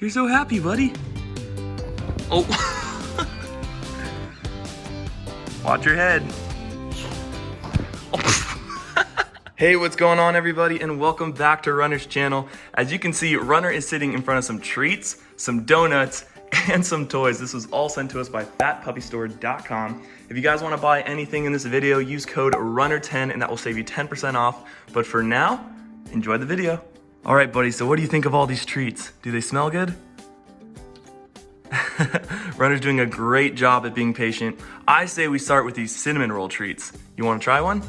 You're so happy, buddy. Oh. Watch your head. Oh. Hey, what's going on, everybody, and welcome back to Runner's channel. As you can see, Runner is sitting in front of some treats, some donuts, and some toys. This was all sent to us by fatpuppystore.com. If you guys want to buy anything in this video, use code RUNNER10 and that will save you 10% off. But for now, enjoy the video. All right, buddy, so what do you think of all these treats? Do they smell good? Runner's doing a great job at being patient. I say we start with these cinnamon roll treats. You want to try one?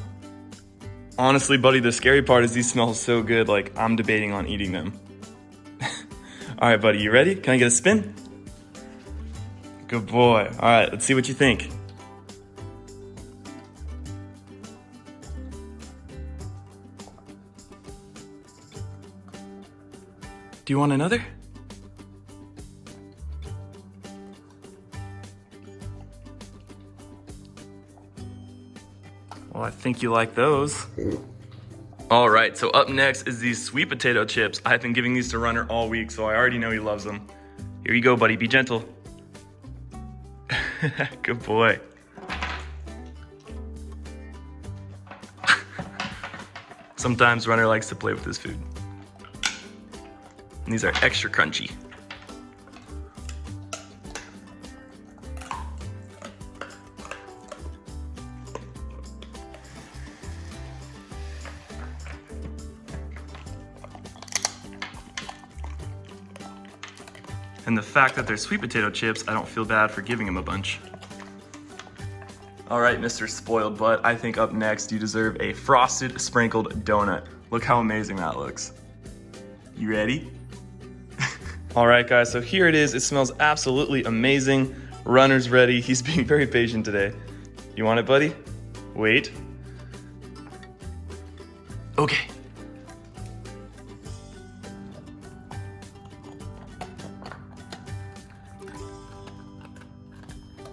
Honestly, buddy, the scary part is these smell so good, like I'm debating on eating them. All right, buddy, you ready? Can I get a spin? Good boy. All right, let's see what you think. Do you want another? Well, I think you like those. All right, so up next is these sweet potato chips. I've been giving these to Runner all week, so I already know he loves them. Here you go, buddy, be gentle. Good boy. Sometimes Runner likes to play with his food. And these are extra crunchy. And the fact that they're sweet potato chips, I don't feel bad for giving him a bunch. All right, Mr. Spoiled Butt, I think up next you deserve a frosted sprinkled donut. Look how amazing that looks. You ready? All right, guys, so here it is. It smells absolutely amazing. Runner's ready. He's being very patient today. You want it, buddy? Wait. Okay.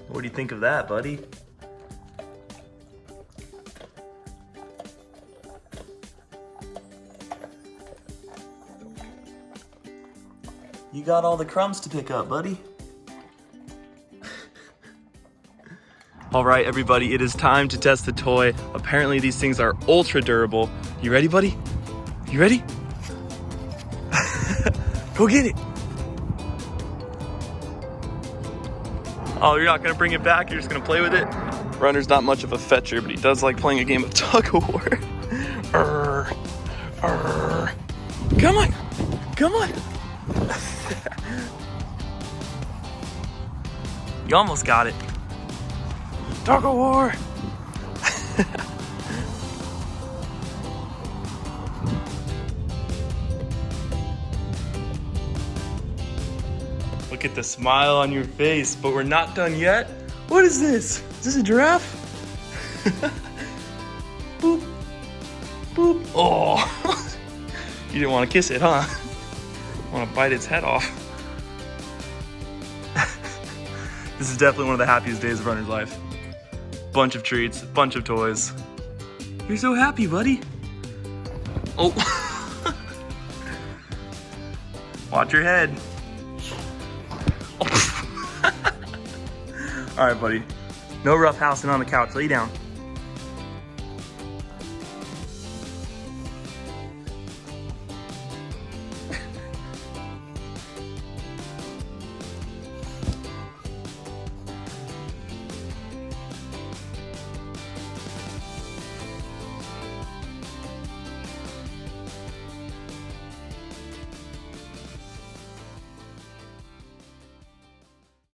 What do you think of that, buddy? You got all the crumbs to pick up, buddy. All right, everybody, it is time to test the toy. Apparently these things are ultra durable. You ready, buddy? You ready? Go get it. Oh, you're not gonna bring it back? You're just gonna play with it? Runner's not much of a fetcher, but he does like playing a game of tug-of-war. Come on, come on. You almost got it. Tug-of-war. Look at the smile on your face, but we're not done yet. What is this? Is this a giraffe? Boop, boop. Oh, you didn't want to kiss it, huh? Want to bite its head off. This is definitely one of the happiest days of Runner's life. Bunch of treats, bunch of toys. You're so happy, buddy. Oh. Watch your head. All right, buddy. No roughhousing on the couch. Lay down.